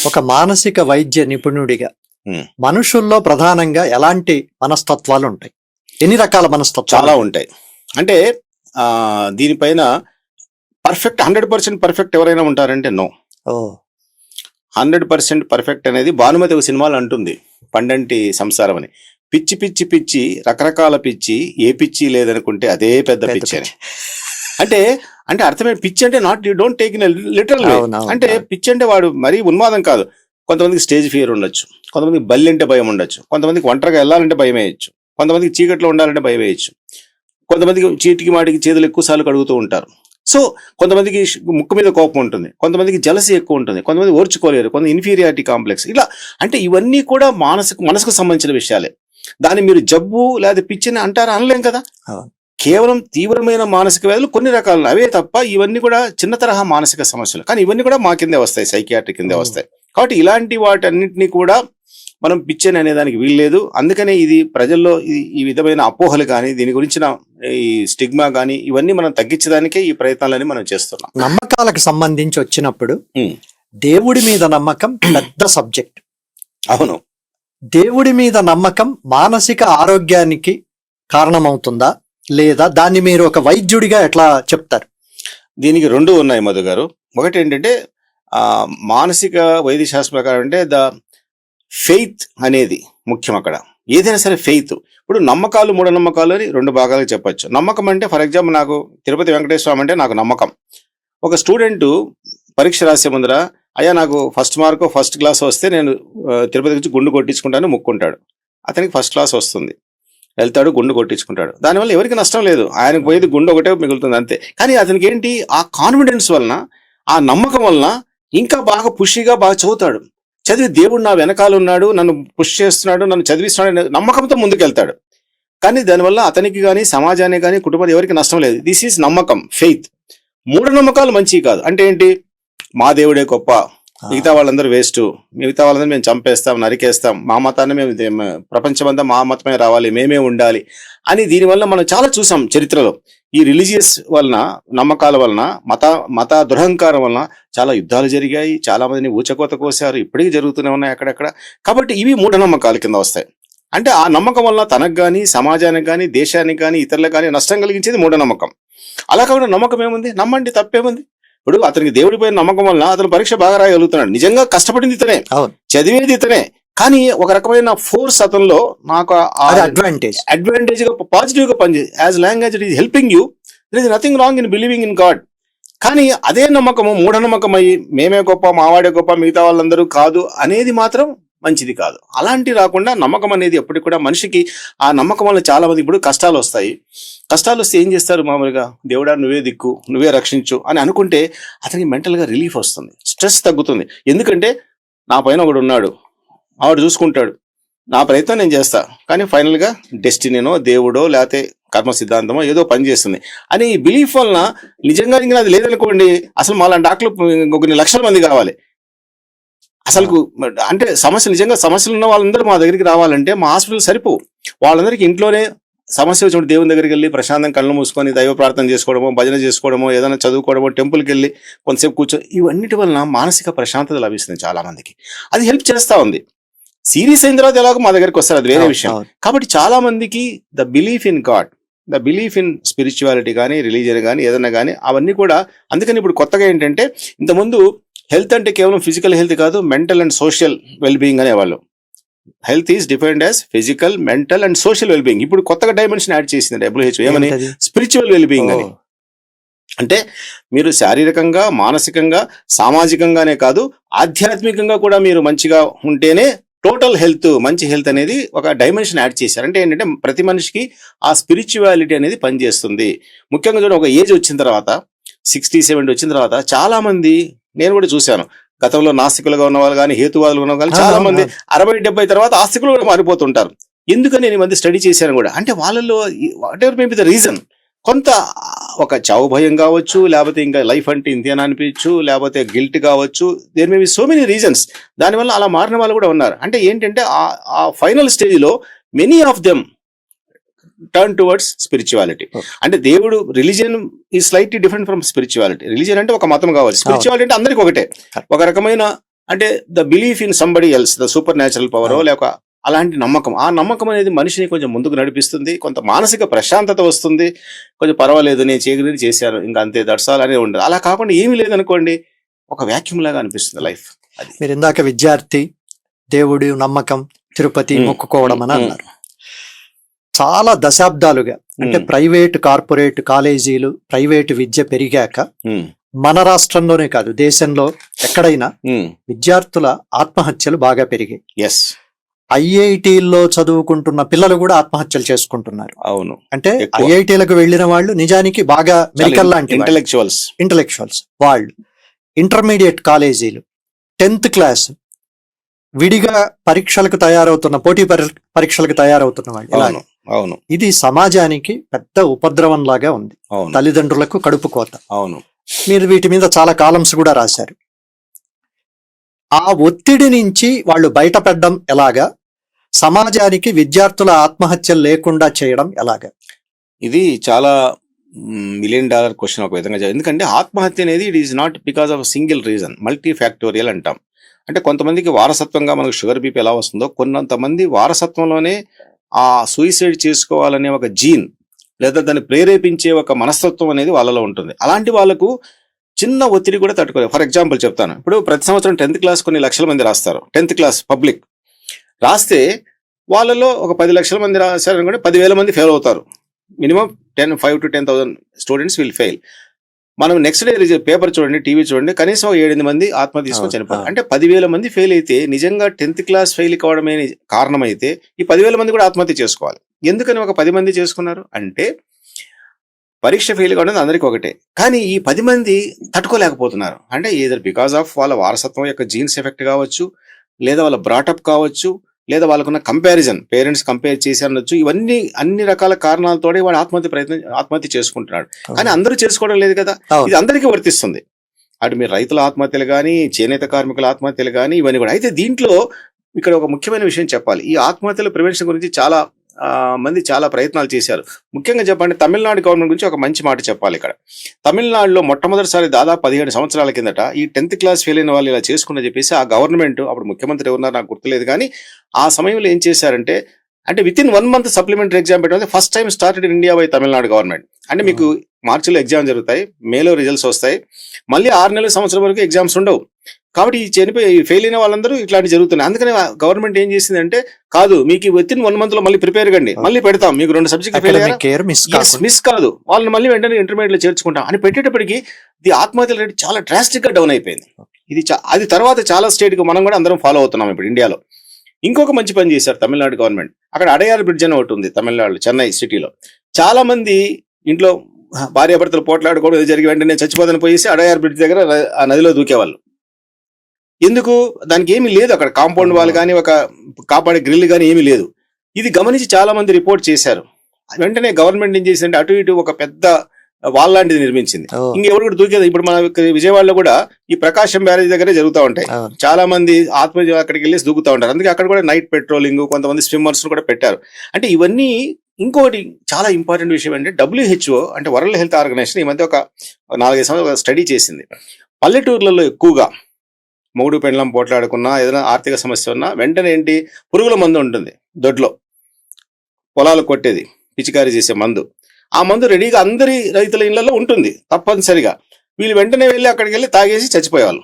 ఒక మానసిక వైద్య నిపుణుడిగా ఉమ్. మనుషుల్లో ప్రధానంగా ఎలాంటి మనస్తత్వాలు ఉంటాయి? ఎన్ని రకాల మనస్తత్వాలు? చాలా ఉంటాయి. అంటే దీనిపైన పర్ఫెక్ట్ 100% పర్ఫెక్ట్ ఎవరైనా ఉంటారంటే నో. ఓ 100% పర్ఫెక్ట్ అనేది భానుమతి ఒక సినిమాలో అంటుంది, పండంటి సంసారం అని. పిచ్చి పిచ్చి పిచ్చి రకరకాల పిచ్చి, ఏ పిచ్చి లేదనుకుంటే అదే పెద్ద పిచ్చి అని. అంటే అంటే అర్థమైన పిచ్చి అంటే not you don't take in literal way. అంటే పిచ్చి అంటే వాడు మరీ ఉన్మాదం కాదు. కొంతమందికి స్టేజ్ ఫియర్ ఉండొచ్చు, కొంతమందికి బల్లి అంటే భయం ఉండొచ్చు, కొంతమందికి ఒంటరిగా వెళ్ళాలంటే భయం వేయచ్చు, కొంతమందికి చీకట్లో ఉండాలంటే భయం వేయచ్చు, కొంతమందికి చీటికి మాటికి చేతులు ఎక్కువసార్లు కడుగుతూ ఉంటారు. సో కొంతమందికి ముక్కు మీద కోపం ఉంటుంది, కొంతమందికి జలసి ఎక్కువ ఉంటుంది, కొంతమంది ఓర్చుకోలేరు, కొంత ఇన్ఫీరియారిటీ కాంప్లెక్స్, ఇలా. అంటే ఇవన్నీ కూడా మనసుకు సంబంధించిన విషయాలే. దాన్ని మీరు జబ్బు లేదా పిచ్చిని అంటారా? అనలేం కదా. కేవలం తీవ్రమైన మానసిక వ్యాధులు కొన్ని రకాలు, అవే తప్ప ఇవన్నీ కూడా చిన్న తరహా మానసిక సమస్యలు. కానీ ఇవన్నీ కూడా మా కిందే వస్తాయి, సైకియాట్రీ కిందే వస్తాయి. కాబట్టి ఇలాంటి వాటన్నిటినీ కూడా మనం పిచ్చని అనేదానికి వీల్లేదు. అందుకనే ఇది ప్రజల్లో ఈ విధమైన అపోహలు కానీ, దీని గురించిన ఈ స్టిగ్మా కానీ, ఇవన్నీ మనం తగ్గించడానికే ఈ ప్రయత్నాలని మనం చేస్తున్నాం. నమ్మకాలకు సంబంధించి వచ్చినప్పుడు దేవుడి మీద నమ్మకం పెద్ద సబ్జెక్ట్. అవును. దేవుడి మీద నమ్మకం మానసిక ఆరోగ్యానికి కారణమవుతుందా, లేదా దాన్ని మీరు ఒక వైద్యుడిగా ఎట్లా చెప్తారు? దీనికి రెండు ఉన్నాయి మధు గారు. ఒకటి ఏంటంటే మానసిక వైద్య శాస్త్రం ప్రకారం అంటే ద ఫెయిత్ అనేది ముఖ్యం అక్కడ. ఏదైనా సరే ఫెయిత్. ఇప్పుడు నమ్మకాలు మూఢనమ్మకాలు అని రెండు భాగాలుగా చెప్పొచ్చు. నమ్మకం అంటే ఫర్ ఎగ్జాంపుల్ నాకు తిరుపతి వెంకటేశ్వర స్వామి అంటే నాకు నమ్మకం. ఒక స్టూడెంట్ పరీక్ష రాసే ముందర అయ్యా నాకు ఫస్ట్ మార్కు ఫస్ట్ క్లాస్ వస్తే నేను తిరుపతి నుంచి గుండు కొట్టించుకుంటాను ముక్కుంటాడు. అతనికి ఫస్ట్ క్లాస్ వస్తుంది, వెళ్తాడు గుండు కొట్టించుకుంటాడు. దానివల్ల ఎవరికి నష్టం లేదు, ఆయనకు పోయేది గుండు ఒకటే మిగులుతుంది అంతే. కానీ అతనికి ఏంటి, ఆ కాన్ఫిడెన్స్ వలన, ఆ నమ్మకం వలన ఇంకా బాగా పుష్గా బాగా చదువుతాడు. చదివి దేవుడు నా వెనకాల ఉన్నాడు, నన్ను పుష్ చేస్తున్నాడు, నన్ను చదివిస్తున్నాడు నమ్మకంతో ముందుకెళ్తాడు. కానీ దానివల్ల అతనికి కానీ సమాజానికి కానీ కుటుంబానికి ఎవరికి నష్టం లేదు. దిస్ ఈజ్ నమ్మకం, ఫెయిత్. మూఢనమ్మకాలు మంచివి కాదు. అంటే ఏంటి, మా దేవుడే గొప్ప, మిగతా వాళ్ళందరూ వేస్ట్, మిగతా వాళ్ళందరూ మేము చంపేస్తాం, నరికేస్తాం, మా మతాన్ని మేము ప్రపంచమంతా మా మతమే రావాలి, మేమే ఉండాలి అని. దీనివల్ల మనం చాలా చూసాం చరిత్రలో. ఈ రిలీజియస్ వలన, నమ్మకాల వలన, మత దురహంకారం వలన చాలా యుద్ధాలు జరిగాయి, చాలా మందిని ఊచకోత కోసారు, ఇప్పటికీ జరుగుతూనే ఉన్నాయి అక్కడక్కడ. కాబట్టి ఇవి మూఢనమ్మకాల కింద వస్తాయి. అంటే ఆ నమ్మకం వలన తనకు కానీ, సమాజానికి కానీ, దేశానికి కానీ, ఇతరులకు కానీ నష్టం కలిగించేది మూఢనమ్మకం. అలా కాకుండా నమ్మకం ఏముంది, నమ్మండి, తప్పేముంది. ఇప్పుడు అతనికి దేవుడిపైన నమ్మకం వలన అతను పరీక్ష బాగా రాయగలుగుతున్నాడు. నిజంగా కష్టపడింది ఇతనే, చదివేది ఇతనే, కానీ ఒక రకమైన ఫోర్స్ అతనిలో నాకు అడ్వాంటేజ్ గా పాజిటివ్ గా పనిచేసి, as long as it is helping you, there is nothing wrong in believing in God. కానీ అదే నమ్మకము మూఢనమ్మకం అయ్యి మేమే గొప్ప, మావాడే గొప్ప, మిగతా వాళ్ళందరూ కాదు అనేది మాత్రం మంచిది కాదు. అలాంటి రాకుండా నమ్మకం అనేది ఎప్పటికి కూడా మనిషికి, ఆ నమ్మకం వల్ల చాలా మంది ఇప్పుడు కష్టాలు వస్తాయి. కష్టాలు వస్తే ఏం చేస్తారు, మామూలుగా దేవుడా నువ్వే దిక్కు, నువ్వే రక్షించు అని అనుకుంటే అతనికి మెంటల్గా రిలీఫ్ వస్తుంది, స్ట్రెస్ తగ్గుతుంది. ఎందుకంటే నా పైన ఒకడు ఉన్నాడు, ఆవిడ చూసుకుంటాడు, నా ప్రయత్నం నేను చేస్తా, కానీ ఫైనల్గా డెస్టినీనో దేవుడో లేకపోతే కర్మ సిద్ధాంతమో ఏదో పని చేస్తుంది అని ఈ బిలీఫ్ వలన. నిజంగా ఇంకా అది లేదనుకోండి, అసలు మాలాంటి డాక్టర్లు కొన్ని లక్షల మంది కావాలి అసలు. అంటే నిజంగా సమస్యలు ఉన్న వాళ్ళందరూ మా దగ్గరికి రావాలంటే మా హాస్పిటల్ సరిపోవు. వాళ్ళందరికీ ఇంట్లోనే సమస్య వచ్చినప్పుడు దేవుని దగ్గరికి వెళ్ళి ప్రశాంతం కళ్ళు మూసుకొని దైవ ప్రార్థన చేసుకోవడమో, భజన చేసుకోవడమో, ఏదైనా చదువుకోవడమో, టెంపుల్కి వెళ్ళి కొంతసేపు కూర్చొని, ఇవన్నిటి వలన మానసిక ప్రశాంతత లభిస్తుంది చాలా మందికి. అది హెల్ప్ చేస్తూ ఉంది. సీరియస్ అయిన తర్వాత ఎలాగో మా దగ్గరికి వస్తారు, అది వేరే విషయం. కాబట్టి చాలా మందికి the belief in God, the belief in spirituality కానీ, రిలీజియన్ కానీ, ఏదైనా కానీ, అవన్నీ కూడా. అందుకని ఇప్పుడు కొత్తగా ఏంటంటే, ఇంతకుముందు హెల్త్ అంటే కేవలం ఫిజికల్ హెల్త్ కాదు, మెంటల్ అండ్ సోషల్ వెల్బీయింగ్ అనేవాళ్ళు. Health is defined as physical, mental and social wellbeing. ఇప్పుడు కొత్తగా డైమెన్షన్ యాడ్ చేసింది WHO, ఏమని, స్పిరిచువల్ వెల్బీయింగ్ అని. అంటే మీరు శారీరకంగా, మానసికంగా, సామాజికంగానే కాదు, ఆధ్యాత్మికంగా కూడా మీరు మంచిగా ఉంటేనే టోటల్ హెల్త్, మంచి హెల్త్ అనేది ఒక డైమెన్షన్ యాడ్ చేశారు. అంటే ఏంటంటే ప్రతి మనిషికి ఆ స్పిరిచువాలిటీ అనేది పనిచేస్తుంది. ముఖ్యంగా చూడండి, ఒక ఏజ్ వచ్చిన తర్వాత 60-70 వచ్చిన తర్వాత చాలా మంది, నేను కూడా చూశాను, గతంలో నాస్తికులుగా ఉన్న వాళ్ళు కానీ, హేతువాదులు ఉన్న వాళ్ళు చాలా మంది 60-70 తర్వాత ఆస్తికులు కూడా మారిపోతుంటారు. ఎందుకని నేను ఈ మధ్య స్టడీ చేశాను కూడా. అంటే వాళ్ళలో what ever may be the reason, కొంత ఒక చావు భయం కావచ్చు, లేకపోతే ఇంకా లైఫ్ అంటే ఇంతేనా అనిపించు, లేకపోతే గిల్ట్ కావచ్చు, there may be so many reasons. దానివల్ల అలా మారిన వాళ్ళు కూడా ఉన్నారు. అంటే ఏంటంటే ఆ ఫైనల్ స్టేజ్లో many of them turn towards spirituality. అంటే దేవుడు, రిలీజియన్ ఈ slightly different from spirituality. Religion అంటే ఒక మతం కావాలి, స్పిరిచువాలిటీ అంటే అందరికి ఒకటే, ఒక రకమైన అంటే the belief in somebody else, the super natural power లేక అలాంటి నమ్మకం. ఆ నమ్మకం అనేది మనిషిని కొంచెం ముందుకు నడిపిస్తుంది, కొంత మానసిక ప్రశాంతత వస్తుంది. కొంచెం పర్వాలేదు, నేను చేయగలిగి చేశాను, ఇంకా అంతే, దట్సాల్ అనేది ఉండదు. అలా కాకుండా ఏమీ లేదనుకోండి, ఒక వ్యాక్యూమ్ లాగా అనిపిస్తుంది లైఫ్. అది మీరు ఇందాక విద్యార్థి, దేవుడి నమ్మకం, తిరుపతి మొక్కుకోవడం అని అన్నారు. చాలా దశాబ్దాలుగా అంటే ప్రైవేట్ కార్పొరేట్ కాలేజీలు, ప్రైవేట్ విద్య పెరిగాక మన రాష్ట్రంలోనే కాదు దేశంలో ఎక్కడైనా విద్యార్థుల ఆత్మహత్యలు బాగా పెరిగాయి. ఎస్, ఐఐటీల్లో చదువుకుంటున్న పిల్లలు కూడా ఆత్మహత్యలు చేసుకుంటున్నారు. అవును. అంటే ఐఐటీలకు వెళ్ళిన వాళ్ళు నిజానికి బాగా మెడికల్ లాంటి ఇంటలెక్చువల్స్ వాళ్ళు ఇంటర్మీడియట్ కాలేజీలు 10th క్లాస్ విడిగా పరీక్షలకు తయారవుతున్న, పోటీ పరీక్షలకు తయారవుతున్న వాళ్ళు. అవును, ఇది సమాజానికి పెద్ద ఉపద్రవం లాగా ఉంది. తల్లిదండ్రులకు కడుపు కోత. అవును, మీరు వీటి మీద చాలా కాలమ్స్ కూడా రాశారు. ఆ ఒత్తిడి నుంచి వాళ్ళు బయటపడడం ఎలాగా, సమాజానికి విద్యార్థుల ఆత్మహత్యలు లేకుండా చేయడం ఎలాగా? ఇది చాలా $1 million క్వశ్చన్ ఒక విధంగా. ఎందుకంటే ఆత్మహత్య అనేది it is not because of single reason, multi factorial అంటాం. అంటే కొంతమందికి వారసత్వంగా మనకు షుగర్ బీపీ ఎలా వస్తుందో, కొంతమంది వారసత్వంలోనే ఆ సూయిసైడ్ చేసుకోవాలనే ఒక జీన్ లేదా దాన్ని ప్రేరేపించే ఒక మనస్తత్వం అనేది వాళ్ళలో ఉంటుంది. అలాంటి వాళ్ళకు చిన్న ఒత్తిడి కూడా తట్టుకోలేదు. ఫర్ ఎగ్జాంపుల్ చెప్తాను. ఇప్పుడు ప్రతి సంవత్సరం 10th క్లాస్ కొన్ని లక్షల మంది రాస్తారు. 10th క్లాస్ పబ్లిక్ రాస్తే వాళ్ళలో ఒక 10 లక్షల మంది రాశారనుకోండి, 10,000 మంది ఫెయిల్ అవుతారు. Minimum 5,000 to 10,000 students will fail. మనం నెక్స్ట్ డే పేపర్ చూడండి, టీవీ చూడండి, కనీసం 7-8 మంది ఆత్మహత్య తీసుకొని చనిపోతారు. అంటే 10,000 మంది ఫెయిల్ అయితే నిజంగా 10th క్లాస్ ఫెయిల్ కావడమే కారణమైతే ఈ 10,000 మంది కూడా ఆత్మహత్య చేసుకోవాలి. ఎందుకని ఒక 10 మంది చేసుకున్నారు అంటే, పరీక్ష ఫెయిల్ కావడం అందరికీ ఒకటే, కానీ ఈ 10 మంది తట్టుకోలేకపోతున్నారు. అంటే ఏదర్ బికాస్ ఆఫ్ వాళ్ళ వారసత్వం యొక్క జీన్స్ ఎఫెక్ట్ కావచ్చు, లేదా వాళ్ళ బ్రాటప్ కావచ్చు, లేదా వాళ్ళకున్న కంపారిజన్, పేరెంట్స్ కంపేర్ చేసి అనొచ్చు. ఇవన్నీ అన్ని రకాల కారణాలతోనే వాడు ఆత్మహత్య చేసుకుంటున్నాడు. కానీ అందరూ చేసుకోవడం లేదు కదా, ఇది అందరికీ వర్తిస్తుంది. అటు మీరు రైతుల ఆత్మహత్యలు కానీ, చేనేత కార్మికుల ఆత్మహత్యలు కానీ, ఇవన్నీ కూడా. అయితే దీంట్లో ఇక్కడ ఒక ముఖ్యమైన విషయం చెప్పాలి. ఈ ఆత్మహత్యల ప్రివెన్షన్ గురించి చాలా మంది చాలా ప్రయత్నాలు చేశారు. ముఖ్యంగా చెప్పండి, తమిళనాడు గవర్నమెంట్ గురించి ఒక మంచి మాట చెప్పాలి. ఇక్కడ తమిళనాడులో మొట్టమొదటిసారి దాదాపు 15 సంవత్సరాల కిందట ఈ 10th క్లాస్ ఫెయిల్ అయిన వాళ్ళు ఇలా చేసుకుని చెప్పేసి ఆ గవర్నమెంట్, అప్పుడు ముఖ్యమంత్రి ఎవరున్నారు నాకు గుర్తులేదు, కానీ ఆ సమయంలో ఏం చేశారంటే, అంటే వితిన్ 1 month సప్లిమెంటరీ ఎగ్జామ్ పెట్టడం first time started in India by Tamil Nadu government. అంటే మీకు మార్చిలో ఎగ్జామ్ జరుగుతాయి, మేలో రిజల్ట్స్ వస్తాయి, మళ్ళీ 6 నెలల సంవత్సరం వరకు ఎగ్జామ్స్ ఉండవు. కాబట్టి ఈ ఫెయిల్ అయిన వాళ్ళందరూ ఇట్లాంటి జరుగుతున్నాయి. అందుకని గవర్నమెంట్ ఏం చేసిందంటే, కాదు మీకు వితిన్ 1 month లో మళ్ళీ ప్రిపేర్ కండి, మళ్ళీ పెడతాం, మీకు 2 సబ్జెక్ట్ ఫెయిల్ మిస్ కాదు, వాళ్ళని మళ్ళీ వెంటనే ఇంటర్మీడియట్ లో చేర్చుకుంటాం అని పెట్టేటప్పటికి ది ఆత్మహత్యల రేట్ చాలా డ్రాస్టిక్ గా డౌన్ అయిపోయింది. అది తర్వాత చాలా స్టేట్ కి మనం కూడా అందరం ఫాలో అవుతున్నాం ఇప్పుడు ఇండియాలో. ఇంకొక మంచి పని చేశారు తమిళనాడు గవర్నమెంట్. అక్కడ అడయార్ బ్రిడ్జ్ అని ఒకటి ఉంది తమిళనాడు, చెన్నై సిటీలో. చాలా మంది ఇంట్లో భార్యాభర్తలు పోట్లాడుకోవడం జరిగి వెంటనే చచ్చిపోదని పోయేసి అడయార్ బ్రిడ్జ్ దగ్గర ఆ నదిలో దూకేవాళ్ళు. ఎందుకు? దానికి ఏమీ లేదు అక్కడ, కాంపౌండ్ వాల్ కానీ, ఒక కాపాడే గ్రిల్ కానీ ఏమీ లేదు. ఇది గమనించి చాలా మంది రిపోర్ట్ చేశారు. వెంటనే గవర్నమెంట్ ఏం చేసిందంటే అటు ఇటు ఒక పెద్ద వాల్ లాంటిది నిర్మించింది. ఇంకెవరు కూడా దూకేది. ఇప్పుడు మన విజయవాడలో కూడా ఈ ప్రకాశం బ్యారేజ్ దగ్గరే జరుగుతూ ఉంటాయి. చాలా మంది ఆత్మహత్య అక్కడికి వెళ్ళేసి దూకుతూ ఉంటారు. అందుకే అక్కడ కూడా నైట్ పెట్రోలింగ్, కొంతమంది స్విమ్మర్స్ కూడా పెట్టారు. అంటే ఇవన్నీ. ఇంకోటి చాలా ఇంపార్టెంట్ విషయం ఏంటంటే, WHO అంటే వరల్డ్ హెల్త్ ఆర్గనైజేషన్ ఈ మధ్య ఒక 4-5 సంవత్సరాలు స్టడీ చేసింది. పల్లెటూర్లలో ఎక్కువగా మొగుడు పెండ్లం పోట్లాడుకున్నా, ఏదైనా ఆర్థిక సమస్య ఉన్నా వెంటనే ఏంటి, పురుగుల మందు ఉంటుంది దొడ్లో, పొలాలు కొట్టేది, పిచికారీ చేసే మందు. ఆ మందు రెడీగా అందరి రైతుల ఇళ్లలో ఉంటుంది తప్పనిసరిగా. వీళ్ళు వెంటనే వెళ్ళి అక్కడికి వెళ్ళి తాగేసి చచ్చిపోయేవాళ్ళు.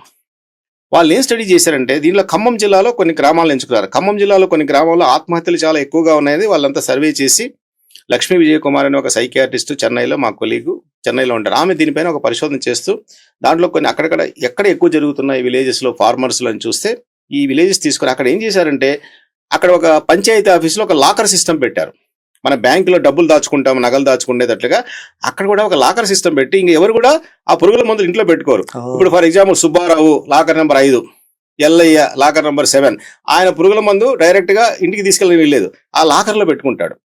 వాళ్ళు ఏం స్టడీ చేశారంటే, దీనిలో ఖమ్మం జిల్లాలో కొన్ని గ్రామాలను ఎంచుకున్నారు. ఖమ్మం జిల్లాలో కొన్ని గ్రామాల్లో ఆత్మహత్యలు చాలా ఎక్కువగా ఉన్నాయని వాళ్ళంతా సర్వే చేసి, లక్ష్మీ విజయ్ కుమార్ అనే ఒక సైకియాట్రిస్ట్ చెన్నైలో, మా కొలీగు చెన్నైలో ఉంటారు, ఆమె దీనిపైన ఒక పరిశోధన చేస్తూ దాంట్లో కొన్ని అక్కడక్కడ ఎక్కడ ఎక్కువ జరుగుతున్నాయి విలేజెస్లో, ఫార్మర్స్లో అని చూస్తే, ఈ విలేజెస్ తీసుకుని అక్కడ ఏం చేశారంటే, అక్కడ ఒక పంచాయతీ ఆఫీస్లో ఒక లాకర్ సిస్టమ్ పెట్టారు. మన బ్యాంకులో డబ్బులు దాచుకుంటాం, నగలు దాచుకునేటట్లుగా అక్కడ కూడా ఒక లాకర్ సిస్టమ్ పెట్టి ఇంక ఎవరు కూడా ఆ పురుగుల మందులు ఇంట్లో పెట్టుకోరు. ఇప్పుడు for example Subbarao locker number 5, Ellaiah locker number 7, ఆయన పురుగుల మందు డైరెక్ట్ గా ఇంటికి తీసుకెళ్ళని వెళ్ళలేదు, ఆ లాకర్ లో పెట్టుకుంటాడు.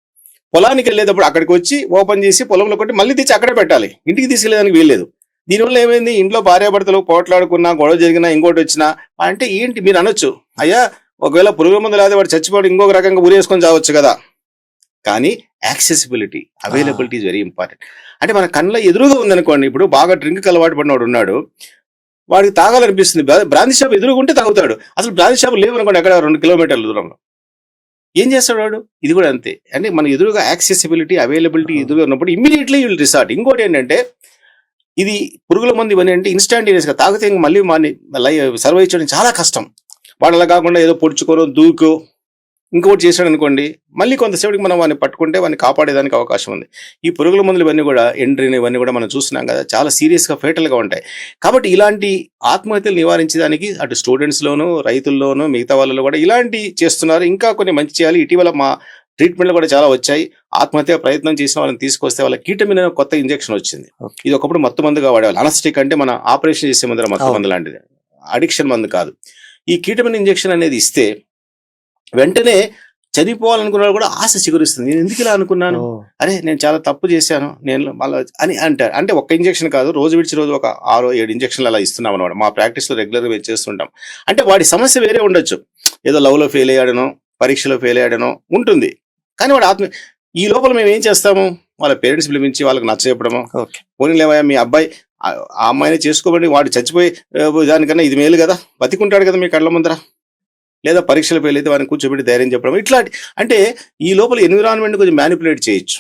పొలానికి వెళ్ళేటప్పుడు అక్కడికి వచ్చి ఓపెన్ చేసి పొలంలో కొట్టి మళ్ళీ తెచ్చి అక్కడే పెట్టాలి, ఇంటికి తీసుకెళ్ళేదానికి వీల్లేదు. దీనివల్ల ఏమైంది, ఇంట్లో భార్యాభర్తలు పోట్లాడుకున్నా, గొడవ జరిగినా, ఇంకోటి వచ్చినా అంటే ఏంటి మీరు అనొచ్చు, అయ్యా ఒకవేళ పురుగుల మందు లేదా వాడు చచ్చిపోవడం ఇంకొక రకంగా ఉరేసుకొని చావచ్చు కదా. కానీ accessibility, availability is very important. అంటే మన కళ్ళ ఎదురుగా ఉందనుకోండి, ఇప్పుడు బాగా డ్రింక్ అలవాటు పడినవాడు ఉన్నాడు, వాడికి తాగాలనిపిస్తుంది, బ్రాందీ షాప్ ఎదురుకుంటే తాగుతాడు. అసలు బ్రాందీ షాప్ లేవనుకోండి ఎక్కడ 2 కిలోమీటర్ల దూరంలో, ఏం చేస్తాడు వాడు? ఇది కూడా అంతే. అంటే మన ఎదురుగా యాక్సెసిబిలిటీ, అవైలబిలిటీ ఎదురుగా ఉన్నప్పుడు ఇమ్మీడియట్లీ విల్ రిసార్ట్. ఇంకోటి ఏంటంటే ఇది పురుగుల మందు ఇవన్నీ అంటే ఇన్స్టాంటేనియస్గా తాగితే ఇంక మళ్ళీ సర్వైవ్ చేయడం చాలా కష్టం. వాడు అలా కాకుండా ఏదో పొడుచుకోనో దూకో ఇంకొకటి చేశాడు అనుకోండి, మళ్ళీ కొంతసేపటికి మనం వాడిని పట్టుకుంటే వాడిని కాపాడేదానికి అవకాశం ఉంది. ఈ పురుగుల మందులు ఇవన్నీ కూడా ఎండ్రిన్ ఇవన్నీ కూడా మనం చూస్తున్నాం కదా, చాలా సీరియస్గా ఫేటల్గా ఉంటాయి. కాబట్టి ఇలాంటి ఆత్మహత్యలు నివారించడానికి అటు స్టూడెంట్స్లోను, రైతుల్లోనూ, మిగతా వాళ్ళలో కూడా ఇలాంటి చేస్తున్నారు. ఇంకా కొన్ని మంచి చేయాలి. ఇటీవల మా ట్రీట్మెంట్లు కూడా చాలా వచ్చాయి. ఆత్మహత్య ప్రయత్నం చేసిన వాళ్ళని తీసుకొస్తే వాళ్ళ కీటమిన్ అనే కొత్త ఇంజెక్షన్ వచ్చింది. ఇది ఒకప్పుడు మత్తు మందుగా వాడేవాళ్ళు. అనస్టిక్ అంటే మన ఆపరేషన్ చేసే ముందర మత్తు మందు లాంటిది, అడిక్షన్ మందు కాదు. ఈ కీటమిన్ ఇంజెక్షన్ అనేది ఇస్తే వెంటనే చనిపోవాలనుకున్న కూడా ఆశ చిగురిస్తుంది. నేను ఎందుకు ఇలా అనుకున్నాను, అరే నేను చాలా తప్పు చేశాను నేను మళ్ళీ అని అంటారు. అంటే ఒక్క ఇంజెక్షన్ కాదు, రోజు విడిచి రోజు ఒక 6-7 ఇంజెక్షన్లు అలా ఇస్తున్నాం అనమాట. మా ప్రాక్టీస్లో రెగ్యులర్గా మేము చేస్తుంటాం. అంటే వాడి సమస్య వేరే ఉండొచ్చు, ఏదో లవ్లో ఫెయిల్ అయ్యాడనో, పరీక్షలో ఫెయిల్ అయ్యాడనో ఉంటుంది. కానీ వాడు ఈ లోపల మేము ఏం చేస్తాము, వాళ్ళ పేరెంట్స్ పిలిపించి వాళ్ళకి నచ్చజెప్పడము, పోనీ లేవా మీ అబ్బాయి ఆ అమ్మాయిని చేసుకోబడి వాడు చచ్చిపోయి దానికన్నా ఇది మేలు కదా, బతికుంటాడు కదా మీ కళ్ళ ముందర, లేదా పరీక్షలు ఫెయిల్ అయితే వాడిని కూర్చోబెట్టి ధైర్యం చెప్పడం, ఇట్లాంటి. అంటే ఈ లోపల ఎన్విరాన్మెంట్ కొంచెం మ్యానిపులేట్ చేయొచ్చు.